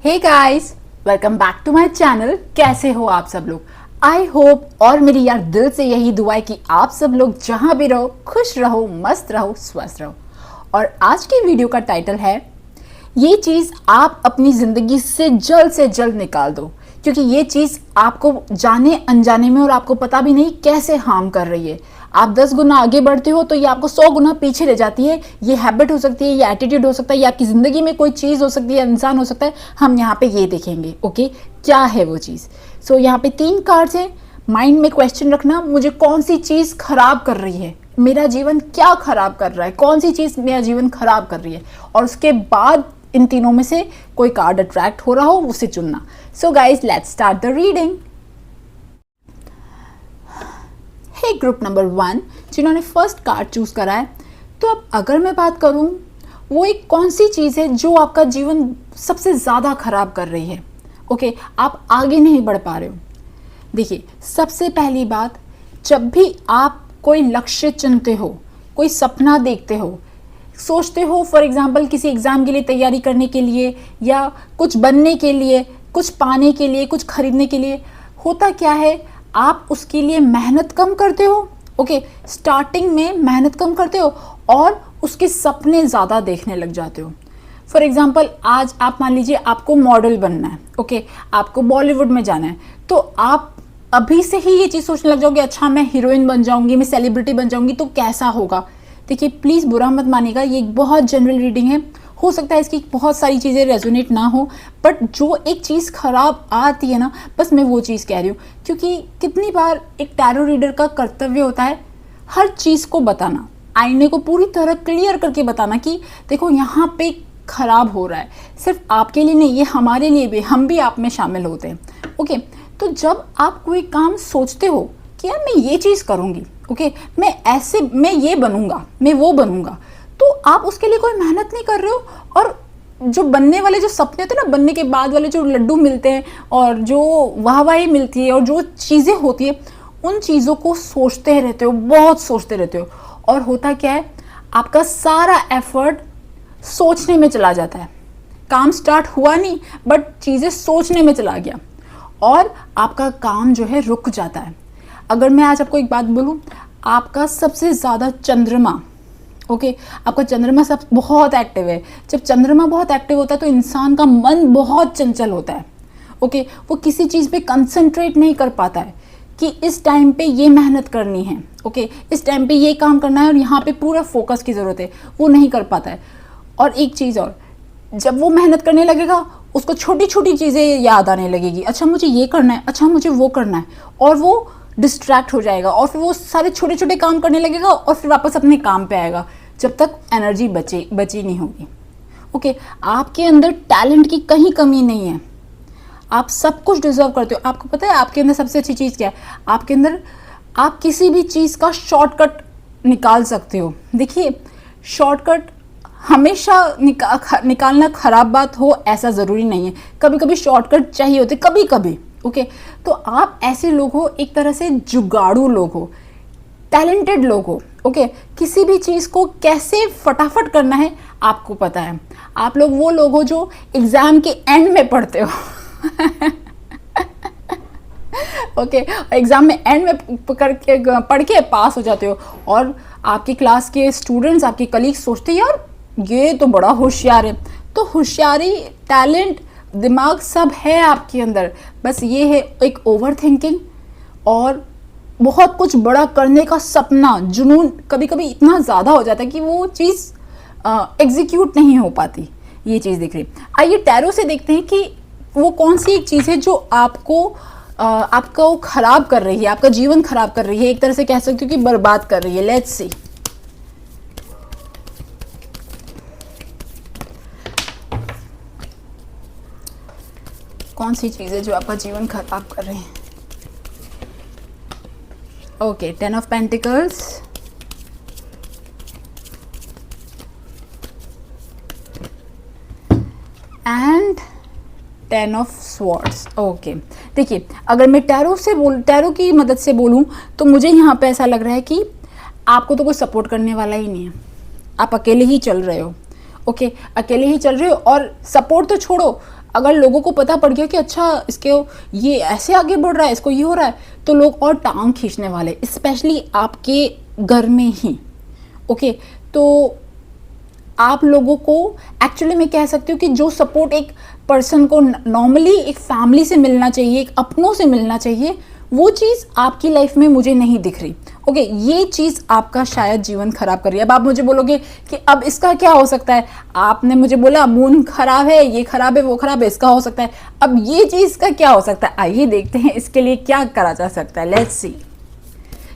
Hey guys, welcome back to my channel. कैसे हो आप सब लोग? आई होप और मेरी यार दिल से यही दुआ है कि आप सब लोग जहां भी रहो खुश रहो, मस्त रहो, स्वस्थ रहो। और आज की वीडियो का टाइटल है ये चीज़ आप अपनी ज़िंदगी से जल्द निकाल दो, क्योंकि ये चीज़ आपको जाने अनजाने में और आपको पता भी नहीं कैसे हार्म कर रही है। आप 10 गुना आगे बढ़ते हो तो ये आपको 100 गुना पीछे ले जाती है। ये हैबिट हो सकती है, ये एटीट्यूड हो सकता है, ये आपकी ज़िंदगी में कोई चीज़ हो सकती है, इंसान हो सकता है। हम यहाँ पे ये देखेंगे, ओके, क्या है वो चीज़। सो यहाँ पे 3 कार्ड्स हैं। माइंड में क्वेश्चन रखना, मुझे कौन सी चीज़ खराब कर रही है, मेरा जीवन क्या खराब कर रहा है, कौन सी चीज़ मेरा जीवन खराब कर रही है, और उसके बाद इन तीनों में से कोई कार्ड अट्रैक्ट हो रहा हो उसे चुनना। So guys, let's start the reading. Hey group number 1 जिन्होंने फर्स्ट कार्ड चूज करा है, तो अब अगर मैं बात करूं वो एक कौन सी चीज़ है जो आपका जीवन सबसे ज़्यादा खराब कर रही है। ओके, आप आगे नहीं बढ़ पा रहे हो। देखिए, सबसे पहली बात, जब भी आप कोई लक्ष्य चुनते हो, कोई सपना देखते हो, सोचते हो, फॉर एग्जाम्पल किसी एग्ज़ाम के लिए तैयारी करने के लिए, या कुछ बनने के लिए, कुछ पाने के लिए, कुछ खरीदने के लिए, होता क्या है, आप उसके लिए मेहनत कम करते हो। ओके, स्टार्टिंग में मेहनत कम करते हो और उसके सपने ज़्यादा देखने लग जाते हो। फॉर एग्जाम्पल, आज आप मान लीजिए आपको मॉडल बनना है, ओके, आपको बॉलीवुड में जाना है, तो आप अभी से ही ये चीज़ सोचने लग जाओगे, अच्छा मैं हीरोइन बन जाऊंगी, मैं सेलिब्रिटी बन जाऊंगी तो कैसा होगा। देखिए, प्लीज़ बुरा मत मानिएगा, ये एक बहुत जनरल रीडिंग है। हो सकता है इसकी बहुत सारी चीज़ें रेजोनेट ना हो, बट जो एक चीज़ खराब आती है ना, बस मैं वो चीज़ कह रही हूँ। क्योंकि कितनी बार एक टैरो रीडर का कर्तव्य होता है हर चीज़ को बताना, आईने को पूरी तरह क्लियर करके बताना कि देखो यहाँ पे खराब हो रहा है। सिर्फ आपके लिए नहीं, ये हमारे लिए भी, हम भी आप में शामिल होते हैं। ओके, तो जब आप कोई काम सोचते हो कि यार मैं ये चीज़ करूँगी, ओके, मैं ये बनूँगा, मैं वो बनूँगा, तो आप उसके लिए कोई मेहनत नहीं कर रहे हो। और जो बनने वाले जो सपने होते हैं ना, बनने के बाद वाले जो लड्डू मिलते हैं और जो वाहवाही मिलती है और जो चीज़ें होती है, उन चीज़ों को सोचते रहते हो, बहुत सोचते रहते हो। और होता क्या है, आपका सारा एफर्ट सोचने में चला जाता है। काम स्टार्ट हुआ नहीं, बट चीज़ें सोचने में चला गया और आपका काम जो है रुक जाता है। अगर मैं आज आपको एक बात बोलूँ, आपका सबसे ज़्यादा चंद्रमा, ओके, आपका चंद्रमा सब बहुत एक्टिव है। जब चंद्रमा बहुत एक्टिव होता है तो इंसान का मन बहुत चंचल होता है। ओके, वो किसी चीज़ पे कंसंट्रेट नहीं कर पाता है कि इस टाइम पे ये मेहनत करनी है, ओके, इस टाइम पे ये काम करना है और यहाँ पे पूरा फोकस की ज़रूरत है, वो नहीं कर पाता है। और एक चीज़ और, जब वो मेहनत करने लगेगा उसको छोटी छोटी चीज़ें याद आने लगेगी, अच्छा मुझे ये करना है, अच्छा मुझे वो करना है, और वो डिस्ट्रैक्ट हो जाएगा और फिर वो सारे छोटे छोटे काम करने लगेगा और फिर वापस अपने काम पे आएगा, जब तक एनर्जी बची नहीं होगी। ओके, आपके अंदर टैलेंट की कहीं कमी नहीं है, आप सब कुछ डिजर्व करते हो। आपको पता है आपके अंदर सबसे अच्छी चीज़ क्या है? आपके अंदर आप किसी भी चीज़ का शॉर्टकट निकाल सकते हो। देखिए, शॉर्टकट हमेशा निकालना खराब बात हो ऐसा ज़रूरी नहीं है, कभी कभी शॉर्टकट चाहिए होते, कभी कभी। ओके, तो आप ऐसे लोग हो, एक तरह से जुगाड़ू लोग हो, टैलेंटेड लोग हो। ओके, किसी भी चीज़ को कैसे फटाफट करना है आपको पता है। आप लोग वो लोग हो जो एग्ज़ाम के एंड में पढ़ते हो ओके, एग्ज़ाम में एंड में पढ़ के पास हो जाते हो, और आपकी क्लास के स्टूडेंट्स, आपके कलीग्स सोचते हैं यार ये तो बड़ा होशियार है। तो होशियारी, टैलेंट, दिमाग सब है आपके अंदर, बस ये है एक ओवर थिंकिंग और बहुत कुछ बड़ा करने का सपना, जुनून कभी कभी इतना ज़्यादा हो जाता है कि वो चीज़ एग्जीक्यूट नहीं हो पाती। ये चीज़ दिख रही। आइए टैरो से देखते हैं कि वो कौन सी एक चीज़ है जो आपको खराब कर रही है, आपका जीवन खराब कर रही है, एक तरह से कह सकते हो कि बर्बाद कर रही है। लेट्स सी। कौन सी चीज़ है जो आपका जीवन खराब कर रही है? Okay, 10 of pentacles, and 10 of swords. Okay, देखिए, अगर मैं टैरो की मदद से बोलूं तो मुझे यहाँ पे ऐसा लग रहा है कि आपको तो कोई सपोर्ट करने वाला ही नहीं है, आप अकेले ही चल रहे हो। ओके, अकेले ही चल रहे हो और सपोर्ट तो छोड़ो, अगर लोगों को पता पड़ गया कि अच्छा इसके ये ऐसे आगे बढ़ रहा है, इसको ये हो रहा है, तो लोग और टांग खींचने वाले, स्पेशली आपके घर में ही। ओके, तो आप लोगों को एक्चुअली मैं कह सकती हूँ कि जो सपोर्ट एक पर्सन को नॉर्मली एक फैमिली से मिलना चाहिए, एक अपनों से मिलना चाहिए, वो चीज़ आपकी लाइफ में मुझे नहीं दिख रही। ओके, ये चीज़ आपका शायद जीवन खराब कर रही है। अब आप मुझे बोलोगे कि अब इसका क्या हो सकता है, आपने मुझे बोला मून खराब है, ये खराब है, वो खराब है, इसका हो सकता है, अब ये चीज़ का क्या हो सकता है, आइए देखते हैं इसके लिए क्या करा जा सकता है। लेट्स सी,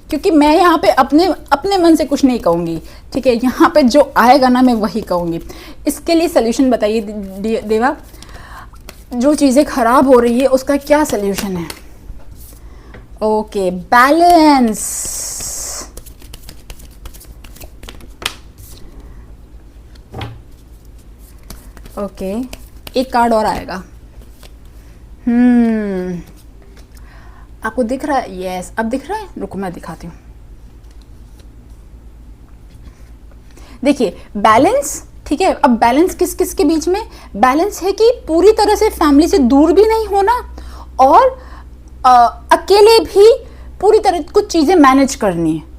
क्योंकि मैं यहाँ पे अपने मन से कुछ नहीं कहूँगी, ठीक है, यहाँ पे जो आएगा ना मैं वही कहूँगी। इसके लिए सोल्यूशन बताइए देवा, जो चीज़ें खराब हो रही है उसका क्या सोल्यूशन है। Okay, balance. ओके, एक कार्ड और आएगा। आपको दिख रहा है? यस, अब दिख रहा है, रुको मैं दिखाती हूँ। देखिए बैलेंस, ठीक है। अब बैलेंस किस किस के बीच में? बैलेंस है कि पूरी तरह से फैमिली से दूर भी नहीं होना और अकेले भी पूरी तरह कुछ चीज़ें मैनेज करनी है।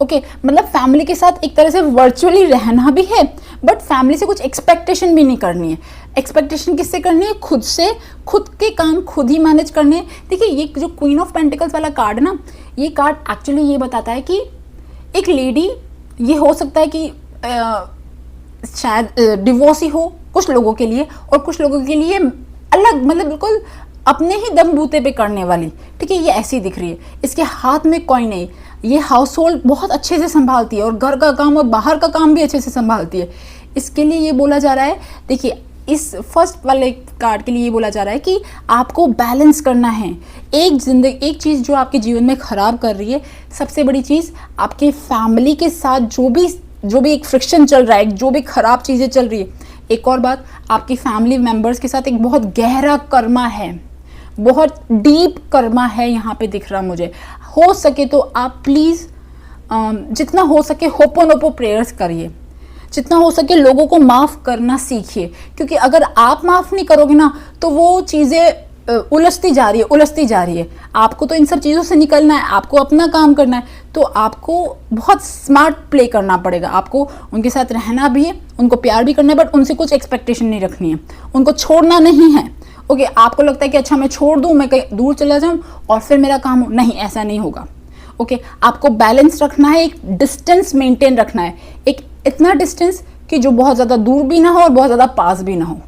ओके, मतलब फैमिली के साथ एक तरह से वर्चुअली रहना भी है, बट फैमिली से कुछ एक्सपेक्टेशन भी नहीं करनी है। एक्सपेक्टेशन किससे करनी है? खुद से, खुद के काम खुद ही मैनेज करने। देखिए ये जो क्वीन ऑफ पेंटिकल्स वाला कार्ड ना, ये कार्ड एक्चुअली ये बताता है कि एक लेडी, ये हो सकता है कि शायद डिवोर्सी हो कुछ लोगों के लिए, और कुछ लोगों के लिए अलग, मतलब बिल्कुल अपने ही दम बूते पे करने वाली, ठीक है। ये ऐसी दिख रही है, इसके हाथ में कोई नहीं, ये हाउस होल्ड बहुत अच्छे से संभालती है और घर का काम और बाहर का काम भी अच्छे से संभालती है। इसके लिए ये बोला जा रहा है, देखिए इस फर्स्ट वाले कार्ड के लिए ये बोला जा रहा है कि आपको बैलेंस करना है। एक चीज़ जो आपके जीवन में ख़राब कर रही है, सबसे बड़ी चीज़ आपके फैमिली के साथ जो भी एक फ्रिक्शन चल रहा है, जो भी ख़राब चीज़ें चल रही है। एक और बात, आपकी फैमिली मेम्बर्स के साथ एक बहुत गहरा कर्मा है, बहुत डीप कर्मा है यहाँ पे दिख रहा मुझे। हो सके तो आप प्लीज़ जितना हो सके होपोनोपो प्रेयर्स करिए, जितना हो सके लोगों को माफ़ करना सीखिए, क्योंकि अगर आप माफ़ नहीं करोगे ना तो वो चीज़ें उलझती जा रही है। आपको तो इन सब चीज़ों से निकलना है, आपको अपना काम करना है, तो आपको बहुत स्मार्ट प्ले करना पड़ेगा। आपको उनके साथ रहना भी है, उनको प्यार भी करना है, बट उनसे कुछ एक्सपेक्टेशन नहीं रखनी है, उनको छोड़ना नहीं है। ओके, आपको लगता है कि अच्छा मैं छोड़ दूँ, मैं कहीं दूर चला जाऊँ और फिर मेरा काम हो, नहीं, ऐसा नहीं होगा। ओके, आपको बैलेंस रखना है, एक डिस्टेंस मेंटेन रखना है, एक इतना डिस्टेंस कि जो बहुत ज़्यादा दूर भी ना हो और बहुत ज़्यादा पास भी ना हो।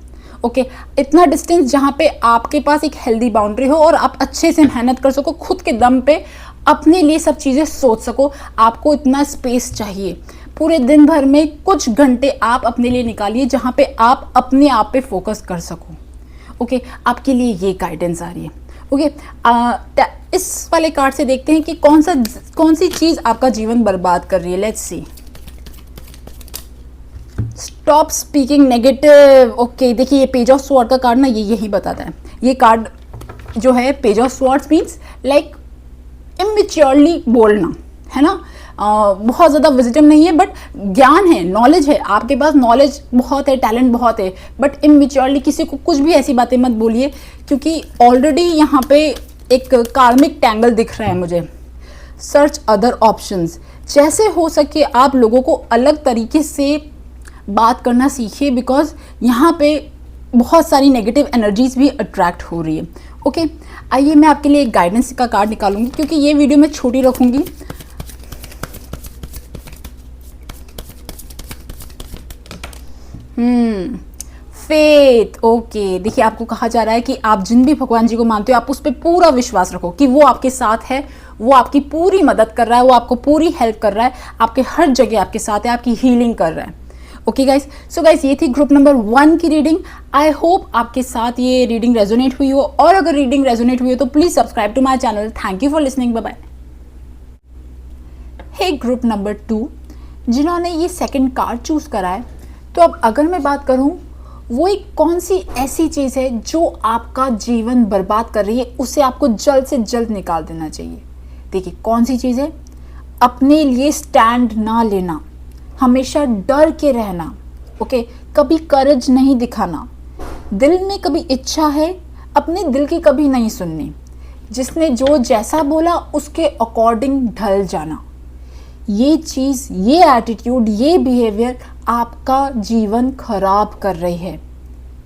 ओके, इतना डिस्टेंस जहाँ पे आपके पास एक हेल्दी बाउंड्री हो और आप अच्छे से मेहनत कर सको, खुद के दम पे अपने लिए सब चीज़ें सोच सको। आपको इतना स्पेस चाहिए, पूरे दिन भर में कुछ घंटे आप अपने लिए निकालिए जहाँ पे आप अपने आप पे फोकस कर सको। ओके, आपके लिए ये गाइडेंस आ रही है। ओके, इस वाले कार्ड से देखते हैं कि कौन सी चीज़ आपका जीवन बर्बाद कर रही है। Let's see. Stop speaking negative. Okay, देखिए ये पेज ऑफ स्वॉर्ड का कार्ड ना, ये यही बताता है। ये कार्ड जो है page of swords means like immaturely बोलना, है ना। बहुत ज़्यादा विजिटम नहीं है, बट ज्ञान है, नॉलेज है, आपके पास नॉलेज बहुत है, टैलेंट बहुत है, बट इमेच्योरली किसी को कुछ भी ऐसी बातें मत बोलिए, क्योंकि ऑलरेडी यहाँ पे एक कार्मिक टैंगल दिख रहा है मुझे। सर्च अदर ऑप्शंस, जैसे हो सके आप लोगों को अलग तरीके से बात करना सीखिए, बिकॉज यहाँ पे बहुत सारी नेगेटिव एनर्जीज भी अट्रैक्ट हो रही है। ओके, आइए मैं आपके लिए एक गाइडेंस का कार्ड निकालूंगी, क्योंकि ये वीडियो मैं छोटी रखूंगी। फेथ। ओके, देखिए आपको कहा जा रहा है कि आप जिन भी भगवान जी को मानते हो, आप उस पर पूरा विश्वास रखो कि वो आपके साथ है, वो आपकी पूरी मदद कर रहा है, वो आपको पूरी हेल्प कर रहा है, आपके हर जगह आपके साथ है, आपकी हीलिंग कर रहा है। ओके गाइस, सो गाइस ये थी ग्रुप नंबर 1 की रीडिंग। आई होप आपके साथ ये रीडिंग रेजोनेट हुई हो, और अगर रीडिंग रेजोनेट हुई हो तो please subscribe to my channel. Thank you for listening, bye bye. Hey group number 2 जिन्होंने ये सेकंड कार्ड चूज करा है, तो अब अगर मैं बात करूं, वो एक कौन सी ऐसी चीज़ है जो आपका जीवन बर्बाद कर रही है, उसे आपको जल्द से जल्द निकाल देना चाहिए। देखिए कौन सी चीज़ है? अपने लिए स्टैंड ना लेना, हमेशा डर के रहना। ओके, कभी करेज नहीं दिखाना, दिल में कभी इच्छा है अपने दिल की कभी नहीं सुननी, जिसने जो जैसा बोला उसके अकॉर्डिंग ढल जाना। ये चीज़, ये एटीट्यूड, ये बिहेवियर आपका जीवन खराब कर रही है।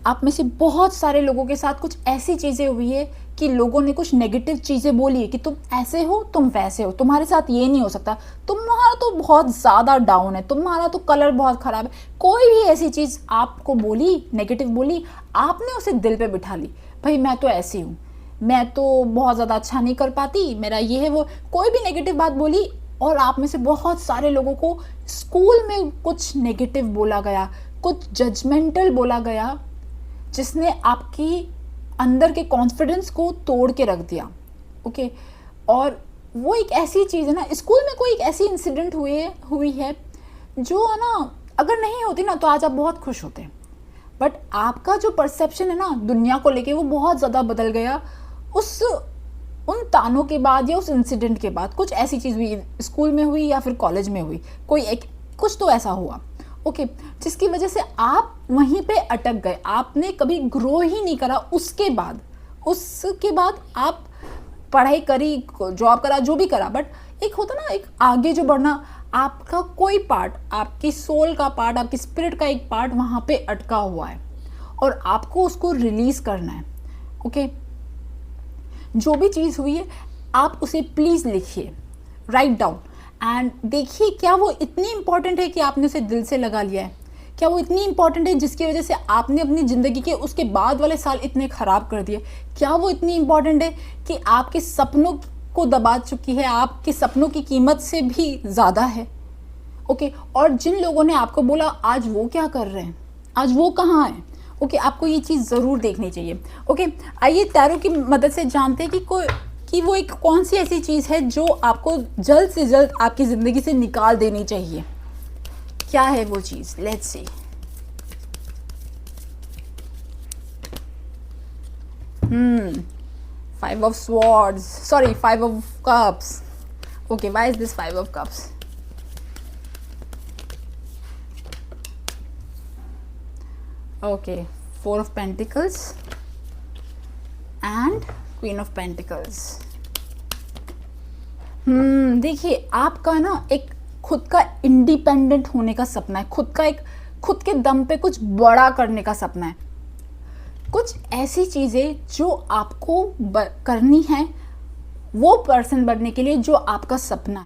आप में से बहुत सारे लोगों के साथ कुछ ऐसी चीज़ें हुई है कि लोगों ने कुछ नेगेटिव चीज़ें बोली है कि तुम ऐसे हो, तुम वैसे हो, तुम्हारे साथ ये नहीं हो सकता, तुम्हारा तो बहुत ज़्यादा डाउन है, तुम्हारा तो कलर बहुत ख़राब है। कोई भी ऐसी चीज़ आपको बोली, नेगेटिव बोली, आपने उसे दिल पे बिठा ली। भाई मैं तो ऐसी हूँ, मैं तो बहुत ज़्यादा अच्छा नहीं कर पाती, मेरा ये है वो, कोई भी नेगेटिव बात बोली। और आप में से बहुत सारे लोगों को स्कूल में कुछ नेगेटिव बोला गया, कुछ जजमेंटल बोला गया, जिसने आपकी अंदर के कॉन्फिडेंस को तोड़ के रख दिया। ओके, और वो एक ऐसी चीज़ है ना, स्कूल में कोई एक ऐसी इंसिडेंट हुई है जो है ना, अगर नहीं होती ना तो आज आप बहुत खुश होते। बट आपका जो परसेप्शन है ना दुनिया को लेके, वो बहुत ज़्यादा बदल गया उन तानों के बाद या उस इंसिडेंट के बाद। कुछ ऐसी चीज़ हुई, स्कूल में हुई या फिर कॉलेज में हुई, कोई एक कुछ तो ऐसा हुआ, ओके, जिसकी वजह से आप वहीं पे अटक गए, आपने कभी ग्रो ही नहीं करा। उसके बाद आप पढ़ाई करी, जॉब करा, जो भी करा, बट एक होता ना एक आगे जो बढ़ना, आपका कोई पार्ट, आपकी सोल का पार्ट, आपकी स्पिरिट का एक पार्ट वहाँ पे अटका हुआ है और आपको उसको रिलीज करना है। ओके, जो भी चीज़ हुई है आप उसे प्लीज़ लिखिए, राइट डाउन, एंड देखिए क्या वो इतनी इंपॉर्टेंट है कि आपने उसे दिल से लगा लिया है, क्या वो इतनी इंपॉर्टेंट है जिसकी वजह से आपने अपनी ज़िंदगी के उसके बाद वाले साल इतने ख़राब कर दिए, क्या वो इतनी इंपॉर्टेंट है कि आपके सपनों को दबा चुकी है, आपके सपनों की कीमत से भी ज़्यादा है। ओके, और जिन लोगों ने आपको बोला आज वो क्या कर रहे हैं, आज वो कहाँ हैं, ओके, आपको ये चीज़ ज़रूर देखनी चाहिए। ओके, आइए टैरो की मदद से जानते हैं कि वो एक कौन सी ऐसी चीज़ है जो आपको जल्द से जल्द आपकी ज़िंदगी से निकाल देनी चाहिए। क्या है वो चीज़, let's see. Five of Swords, sorry, Five of Cups. Okay, why is this Five of Cups? Okay, Four of Pentacles and Queen of Pentacles. देखिए आपका ना एक खुद का इंडिपेंडेंट होने का सपना है, खुद के दम पे कुछ बड़ा करने का सपना है, कुछ ऐसी चीज़ें जो आपको करनी है वो पर्सन बनने के लिए जो आपका सपना है।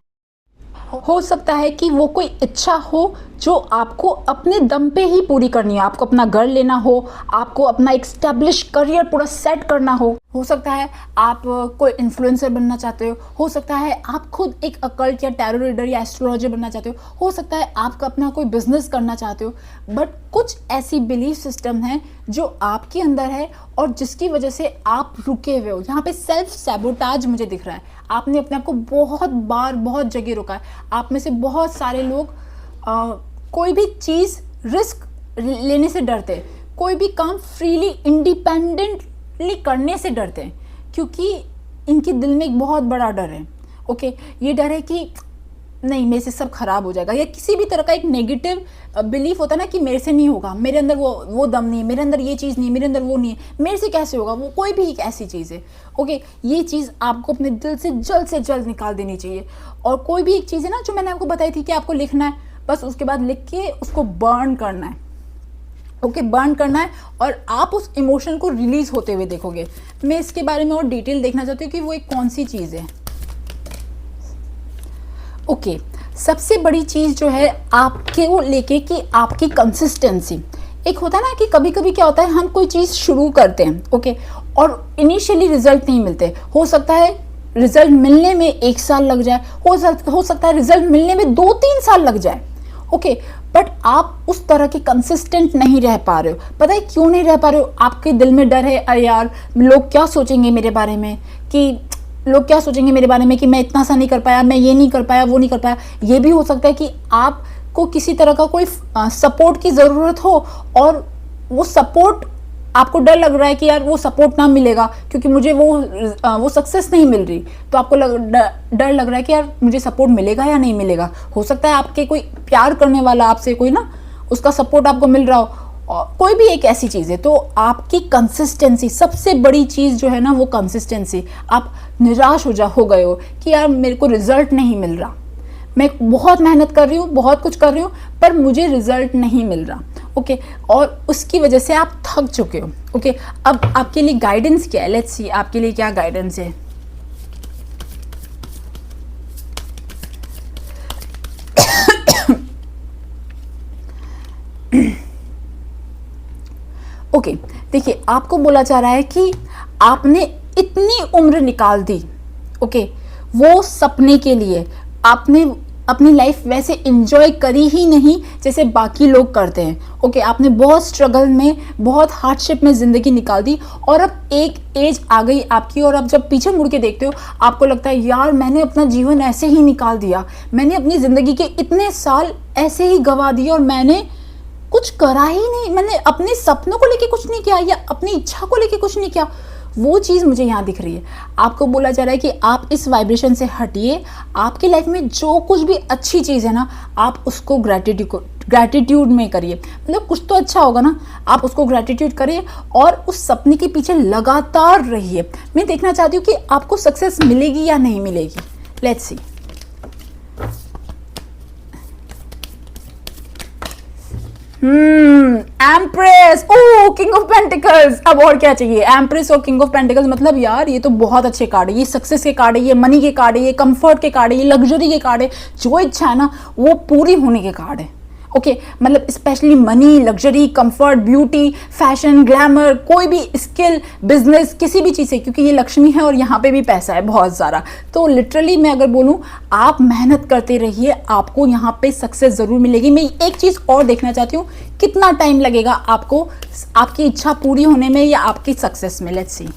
हो सकता है कि वो कोई इच्छा हो जो आपको अपने दम पे ही पूरी करनी है, आपको अपना घर लेना हो, आपको अपना एक स्टैब्लिश करियर पूरा सेट करना हो सकता है आप कोई इन्फ्लुएंसर बनना चाहते हो सकता है आप खुद एक अकल्ट या टैरो रीडर या एस्ट्रोलॉजर बनना चाहते हो सकता है आपका अपना कोई बिजनेस करना चाहते हो, बट कुछ ऐसी बिलीफ सिस्टम है जो आपके अंदर है और जिसकी वजह से आप रुके हुए हो। यहाँ पे सेल्फ सैबोटाज मुझे दिख रहा है, आपने अपने आप को बहुत बार बहुत जगह रोका है। आप में से बहुत सारे लोग कोई भी चीज़ रिस्क लेने से डरते हैं, कोई भी काम फ्रीली इंडिपेंडेंटली करने से डरते हैं, क्योंकि इनके दिल में एक बहुत बड़ा डर है। ओके, ये डर है कि नहीं मेरे से सब खराब हो जाएगा, या किसी भी तरह का एक नेगेटिव बिलीफ होता है ना कि मेरे से नहीं होगा, मेरे अंदर वो दम नहीं है, मेरे अंदर ये चीज़ नहीं है, मेरे अंदर वो नहीं है, मेरे से कैसे होगा, वो कोई भी एक ऐसी चीज़ है। ओके, ये चीज़ आपको अपने दिल से जल्द निकाल देनी चाहिए। और कोई भी एक चीज़ है ना जो मैंने आपको बताई थी कि आपको लिखना है, बस उसके बाद लिख के उसको बर्न करना है। ओके, बर्न करना है और आप उस इमोशन को रिलीज होते हुए देखोगे। मैं इसके बारे में और डिटेल देखना चाहती हूँ कि वो एक कौन सी चीज़ है। ओके, सबसे बड़ी चीज़ जो है आपके वो लेके कि आपकी कंसिस्टेंसी। एक होता है ना कि कभी कभी क्या होता है हम कोई चीज़ शुरू करते हैं, ओके, और इनिशियली रिजल्ट नहीं मिलते, हो सकता है रिजल्ट मिलने में 1 साल लग जाए, हो सकता है रिजल्ट मिलने में 2-3 साल लग जाए। ओके, बट आप उस तरह के कंसिस्टेंट नहीं रह पा रहे हो। पता है क्यों नहीं रह पा रहे हो? आपके दिल में डर है, अरे यार लोग क्या सोचेंगे मेरे बारे में, कि लोग क्या सोचेंगे मेरे बारे में कि मैं इतना सा नहीं कर पाया, मैं ये नहीं कर पाया, वो नहीं कर पाया। ये भी हो सकता है कि आपको किसी तरह का कोई सपोर्ट की ज़रूरत हो और वो सपोर्ट आपको डर लग रहा है कि यार वो सपोर्ट ना मिलेगा क्योंकि मुझे वो सक्सेस नहीं मिल रही, तो आपको डर लग रहा है कि यार मुझे सपोर्ट मिलेगा या नहीं मिलेगा। हो सकता है आपके कोई प्यार करने वाला आपसे कोई ना उसका सपोर्ट आपको मिल रहा और कोई भी एक ऐसी चीज़ है, तो आपकी कंसिस्टेंसी, सबसे बड़ी चीज़ जो है ना वो कंसिस्टेंसी। आप निराश हो गए हो कि यार मेरे को रिजल्ट नहीं मिल रहा, मैं बहुत मेहनत कर रही हूँ, बहुत कुछ कर रही हूँ, पर मुझे रिजल्ट नहीं मिल रहा। ओके, और उसकी वजह से आप थक चुके हो। ओके, अब आपके लिए गाइडेंस क्या है, लेट्स सी आपके लिए क्या गाइडेंस है। ओके, देखिए आपको बोला जा रहा है कि आपने इतनी उम्र निकाल दी, ओके, वो सपने के लिए। आपने अपनी लाइफ वैसे एंजॉय करी ही नहीं जैसे बाकी लोग करते हैं। ओके, आपने बहुत स्ट्रगल में, बहुत हार्डशिप में ज़िंदगी निकाल दी, और अब एक एज आ गई आपकी, और अब जब पीछे मुड़ के देखते हो आपको लगता है यार मैंने अपना जीवन ऐसे ही निकाल दिया, मैंने अपनी ज़िंदगी के इतने साल ऐसे ही गंवा दिए और मैंने कुछ करा ही नहीं, मैंने अपने सपनों को लेके कुछ नहीं किया या अपनी इच्छा को लेके कुछ नहीं किया। वो चीज़ मुझे यहाँ दिख रही है। आपको बोला जा रहा है कि आप इस वाइब्रेशन से हटिए। आपकी लाइफ में जो कुछ भी अच्छी चीज़ है ना, आप उसको ग्रैटिट्यूड में करिए। मतलब कुछ तो अच्छा होगा ना, आप उसको ग्रैटिट्यूड करिए और उस सपने के पीछे लगातार रहिए। मैं देखना चाहती हूँ कि आपको सक्सेस मिलेगी या नहीं मिलेगी। Let's see. Empress, oh king of pentacles. अब और क्या चाहिए। एम्प्रेस और किंग ऑफ पेंटिकल्स, मतलब यार ये तो बहुत अच्छे कार्ड है। ये सक्सेस के कार्ड है, ये मनी के कार्ड है, ये कंफर्ट के कार्ड है, ये लग्जरी के कार्ड है। जो इच्छा है ना वो पूरी होने के कार्ड है। ओके, मतलब specially money, luxury, comfort, beauty, fashion, glamour, कोई भी स्किल, बिजनेस, किसी भी चीज़ से, क्योंकि ये लक्ष्मी है और यहाँ पे भी पैसा है बहुत सारा। तो लिटरली मैं अगर बोलूँ, आप मेहनत करते रहिए, आपको यहाँ पे सक्सेस ज़रूर मिलेगी। मैं एक चीज़ और देखना चाहती हूँ, कितना टाइम लगेगा आपको आपकी इच्छा पूरी होने में या आपकी सक्सेस में। Let's see.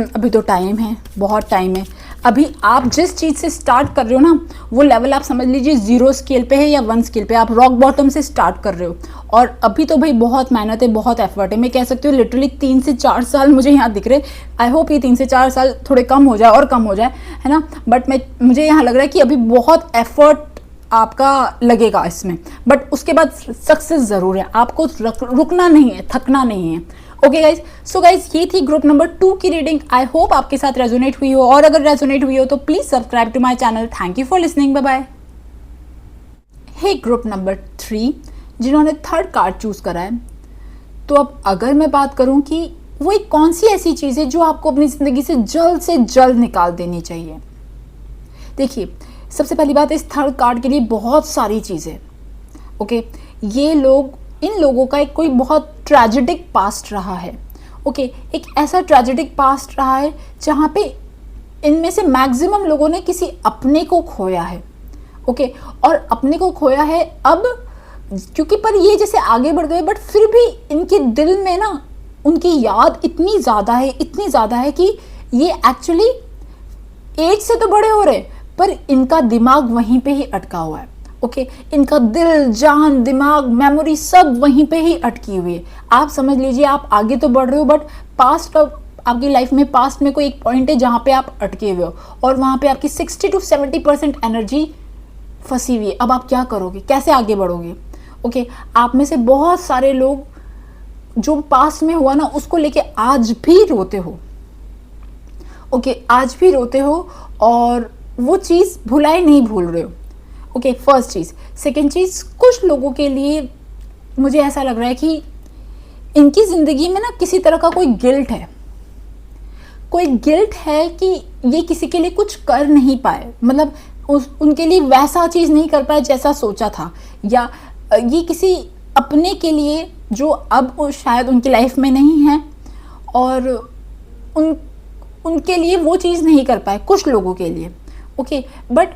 अभी तो टाइम है, बहुत टाइम है। अभी आप जिस चीज़ से स्टार्ट कर रहे हो ना, वो लेवल आप समझ लीजिए 0 स्केल पे है या 1 स्केल पे। आप रॉक बॉटम से स्टार्ट कर रहे हो और अभी तो भाई बहुत मेहनत है, बहुत एफर्ट है। मैं कह सकती हूँ लिटरली 3 से 4 साल मुझे यहाँ दिख रहे। आई होप ये 3 से 4 साल थोड़े कम हो जाए और कम हो जाए, है ना। बट मुझे यहाँ लग रहा है कि अभी बहुत एफर्ट आपका लगेगा इसमें, बट उसके बाद सक्सेस ज़रूर है। आपको रुकना नहीं है, थकना नहीं है। ओके गाइज, सो गाइज ये थी ग्रुप नंबर 2 की रीडिंग। आई होप आपके साथ रेजोनेट हुई हो, और अगर रेजोनेट हुई हो तो please subscribe to my channel. Thank you for listening, bye bye. Hey group number 3 जिन्होंने 3rd कार्ड चूज करा है, तो अब अगर मैं बात करूं कि वो एक कौन सी ऐसी चीज़ है जो आपको अपनी ज़िंदगी से जल्द निकाल देनी चाहिए। देखिए, सबसे पहली बात, इस 3rd कार्ड के लिए बहुत सारी चीज़ें। ओके, ये लोग, इन लोगों का एक कोई बहुत ट्रेजेडिक पास्ट रहा है। ओके, एक ऐसा ट्रेजेडिक पास्ट रहा है जहाँ पे इनमें से मैक्सिमम लोगों ने किसी अपने को खोया है। ओके, और अपने को खोया है अब, क्योंकि पर ये जैसे आगे बढ़ गए, बट फिर भी इनके दिल में ना उनकी याद इतनी ज़्यादा है, इतनी ज़्यादा है कि ये एक्चुअली एज से तो बड़े हो रहे, पर इनका दिमाग वहीं पे ही अटका हुआ है। ओके, इनका दिल, जान, दिमाग, मेमोरी सब वहीं पे ही अटकी हुई है। आप समझ लीजिए आप आगे तो बढ़ रहे हो, बट पास्ट, आपकी लाइफ में पास्ट में कोई एक पॉइंट है जहाँ पे आप अटके हुए हो और वहाँ पे आपकी 60 to 70% एनर्जी फंसी हुई है। अब आप क्या करोगे, कैसे आगे बढ़ोगे। ओके, आप में से बहुत सारे लोग जो पास्ट में हुआ ना उसको लेके आज भी रोते हो। ओके, आज भी रोते हो और वो चीज़ भुलाए नहीं भूल रहे हो। ओके, फर्स्ट चीज़। सेकेंड चीज़, कुछ लोगों के लिए मुझे ऐसा लग रहा है कि इनकी ज़िंदगी में ना किसी तरह का कोई गिल्ट है, कोई गिल्ट है कि ये किसी के लिए कुछ कर नहीं पाए, मतलब उनके लिए वैसा चीज़ नहीं कर पाए जैसा सोचा था, या ये किसी अपने के लिए जो अब शायद उनकी लाइफ में नहीं है और उनके लिए वो चीज़ नहीं कर पाए, कुछ लोगों के लिए। ओके, बट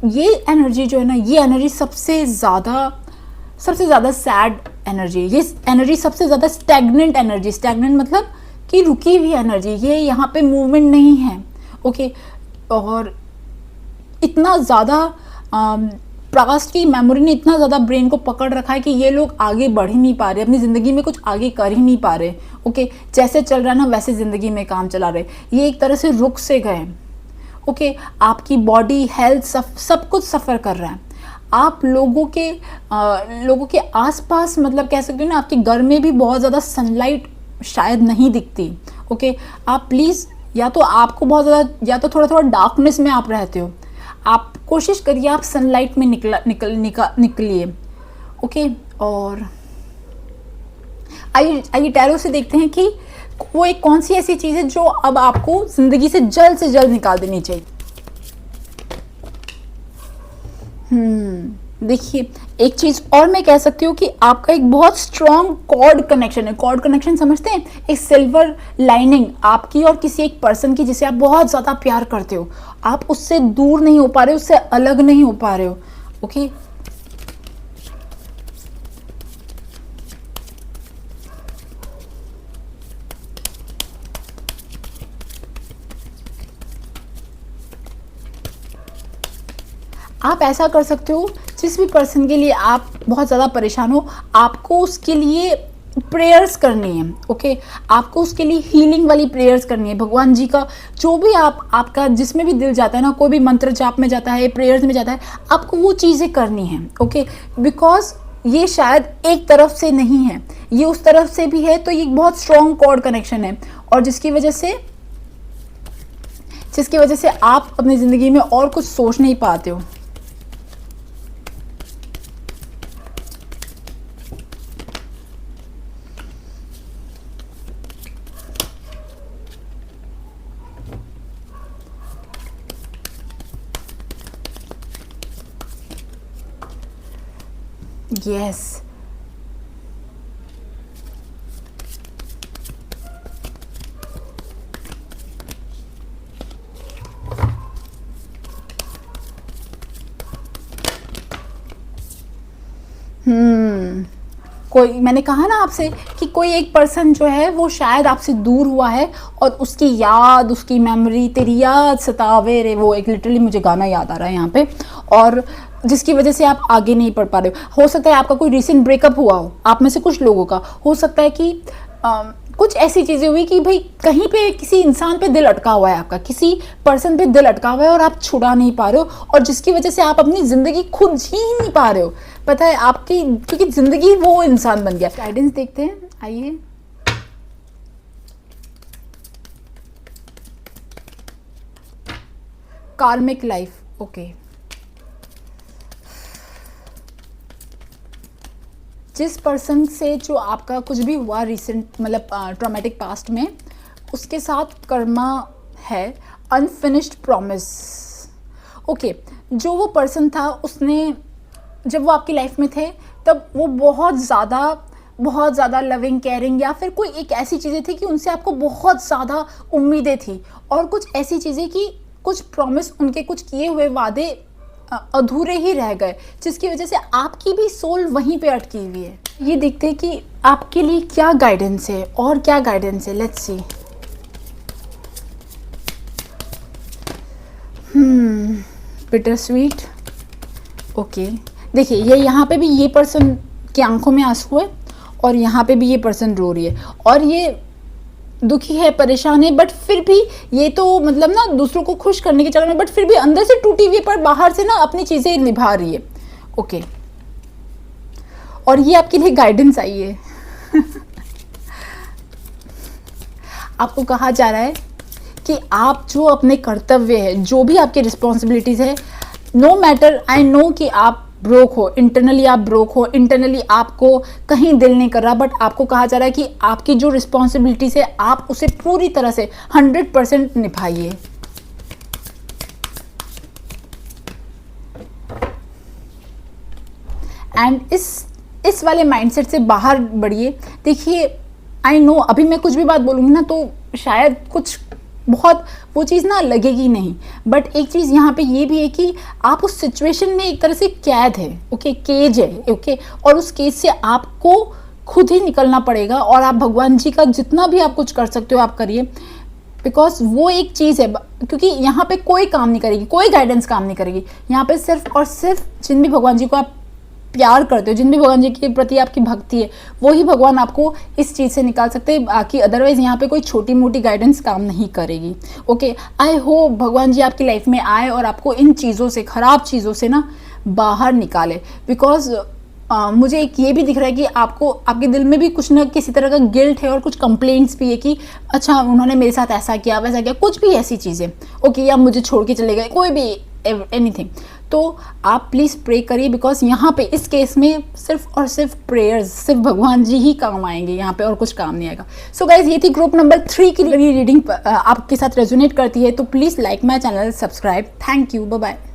ये एनर्जी जो है ना, ये एनर्जी सबसे ज़्यादा सैड एनर्जी, ये एनर्जी सबसे ज़्यादा स्टैग्नेंट एनर्जी। स्टैग्नेंट मतलब कि रुकी हुई एनर्जी, ये यहाँ पे मूवमेंट नहीं है। ओके, और इतना ज़्यादा पास्ट की मेमोरी ने इतना ज़्यादा ब्रेन को पकड़ रखा है कि ये लोग आगे बढ़ ही नहीं पा रहे, अपनी ज़िंदगी में कुछ आगे कर ही नहीं पा रहे। ओके, जैसे चल रहा है ना वैसे ज़िंदगी में काम चला रहे, ये एक तरह से रुक से गए। ओके, आपकी बॉडी हेल्थ सब कुछ सफ़र कर रहा है। आप लोगों के आसपास, मतलब कह सकते हो ना, आपके घर में भी बहुत ज़्यादा सनलाइट शायद नहीं दिखती। ओके, आप प्लीज़, या तो आपको बहुत ज़्यादा, या तो थोड़ा थोड़ा डार्कनेस में आप रहते हो, आप कोशिश करिए आप सनलाइट में निकलिए। ओके, और आइए टैरो से देखते हैं कि वो एक कौन सी ऐसी चीज़ है जो अब आपको ज़िंदगी से जल्द निकाल देनी चाहिए। देखिए, एक चीज़ और मैं कह सकती हूँ कि आपका एक बहुत स्ट्रॉन्ग कॉर्ड कनेक्शन है। कॉर्ड कनेक्शन समझते हैं? एक सिल्वर लाइनिंग आपकी और किसी एक पर्सन की जिसे आप बहुत ज़्यादा प्यार करते हो, आप उससे दूर नहीं हो पा रहे हो, उससे अलग नहीं हो पा रहे हो। ओके, आप ऐसा कर सकते हो, जिस भी पर्सन के लिए आप बहुत ज़्यादा परेशान हो, आपको उसके लिए प्रेयर्स करनी है। ओके, आपको उसके लिए हीलिंग वाली प्रेयर्स करनी है। भगवान जी का जो भी आपका जिसमें भी दिल जाता है ना, कोई भी मंत्र जाप में जाता है, प्रेयर्स में जाता है, आपको वो चीज़ें करनी है। ओके, बिकॉज ये शायद एक तरफ से नहीं है, ये उस तरफ से भी है, तो ये बहुत स्ट्रॉन्ग कॉर्ड कनेक्शन है, और जिसकी वजह से आप अपनी ज़िंदगी में और कुछ सोच नहीं पाते हो। यस, कोई, मैंने कहा ना आपसे कि कोई एक पर्सन जो है वो शायद आपसे दूर हुआ है, और उसकी याद, उसकी मेमोरी, तेरी याद सतावे रे, वो एक लिटरली मुझे गाना याद आ रहा है यहाँ पे, और जिसकी वजह से आप आगे नहीं बढ़ पा रहे हो सकता है आपका कोई रिसेंट ब्रेकअप हुआ हो, आप में से कुछ लोगों का हो सकता है कि कुछ ऐसी चीज़ें हुई कि भाई कहीं पे किसी इंसान पे दिल अटका हुआ है, आपका किसी पर्सन पे दिल अटका हुआ है और आप छुड़ा नहीं पा रहे हो, और जिसकी वजह से आप अपनी ज़िंदगी खुद जी ही नहीं पा रहे हो। पता है आपकी, क्योंकि ज़िंदगी वो इंसान बन गया। गाइडेंस देखते हैं, आइए। कार्मिक लाइफ। ओके, जिस पर्सन से जो आपका कुछ भी हुआ रिसेंट, मतलब ट्रॉमेटिक पास्ट में, उसके साथ कर्मा है, अनफिनिश्ड प्रॉमिस। ओके, जो वो पर्सन था, उसने, जब वो आपकी लाइफ में थे तब वो बहुत ज़्यादा लविंग, केयरिंग, या फिर कोई एक ऐसी चीज़ें थी कि उनसे आपको बहुत ज़्यादा उम्मीदें थी, और कुछ ऐसी चीज़ें कि कुछ प्रॉमिस, उनके कुछ किए हुए वादे अधूरे ही रह गए, जिसकी वजह से आपकी भी सोल वहीं पे अटकी हुई है। ये देखते हैं कि आपके लिए क्या गाइडेंस है, और क्या गाइडेंस है। Let's C. Bitter sweet. Okay, देखिए, ये यहाँ पे भी ये पर्सन की आंखों में आंसू है, और यहाँ पे भी ये पर्सन रो रही है, और ये दुखी है, परेशान है, बट फिर भी ये तो मतलब ना दूसरों को खुश करने के चक्कर में, बट फिर भी अंदर से टूटी हुई, पर बाहर से ना अपनी चीज़ें निभा रही है। ओके, और ये आपके लिए गाइडेंस आई है। आपको कहा जा रहा है कि आप जो अपने कर्तव्य है, जो भी आपकी रिस्पॉन्सिबिलिटीज़ है, नो मैटर, आई नो कि आप ब्रोक हो, इंटरनली आप ब्रोक हो, इंटरनली आपको कहीं दिल नहीं कर रहा, बट आपको कहा जा रहा है कि आपकी जो रिस्पॉन्सिबिलिटीज़ है, आप उसे पूरी तरह से 100% निभाइए। एंड इस वाले माइंडसेट से बाहर बढ़िए। देखिए, आई नो अभी मैं कुछ भी बात बोलूँगी ना तो शायद कुछ बहुत वो चीज़ ना लगेगी नहीं, बट एक चीज़ यहाँ पे ये भी है कि आप उस सिचुएशन में एक तरह से कैद है। ओके, केज है। ओके, और उस केज से आपको खुद ही निकलना पड़ेगा, और आप भगवान जी का जितना भी आप कुछ कर सकते हो आप करिए। बिकॉज वो एक चीज़ है, क्योंकि यहाँ पे कोई काम नहीं करेगी, कोई गाइडेंस काम नहीं करेगी। यहाँ पे सिर्फ और सिर्फ जिन भी भगवान जी को आप प्यार करते हो, जिन भी भगवान जी के प्रति आपकी भक्ति है, वही भगवान आपको इस चीज़ से निकाल सकते हैं। बाकी अदरवाइज यहाँ पे कोई छोटी मोटी गाइडेंस काम नहीं करेगी। ओके, आई होप भगवान जी आपकी लाइफ में आए और आपको इन चीज़ों से, ख़राब चीज़ों से ना बाहर निकाले। बिकॉज मुझे एक ये भी दिख रहा है कि आपको, आपके दिल में भी कुछ ना किसी तरह का गिल्ट है और कुछ कंप्लेंट्स भी है कि अच्छा उन्होंने मेरे साथ ऐसा किया, वैसा किया, कुछ भी ऐसी चीज़ें। ओके, या मुझे छोड़ के चले गए, कोई भी एनीथिंग। तो आप प्लीज़ प्रे करिए, बिकॉज यहाँ पे इस केस में सिर्फ और सिर्फ प्रेयर्स, सिर्फ भगवान जी ही काम आएंगे यहाँ पे, और कुछ काम नहीं आएगा। सो गाइज, ये थी ग्रुप नंबर 3 की रीडिंग। आपके साथ रेजोनेट करती है तो please like my channel, subscribe. Thank you, bye bye.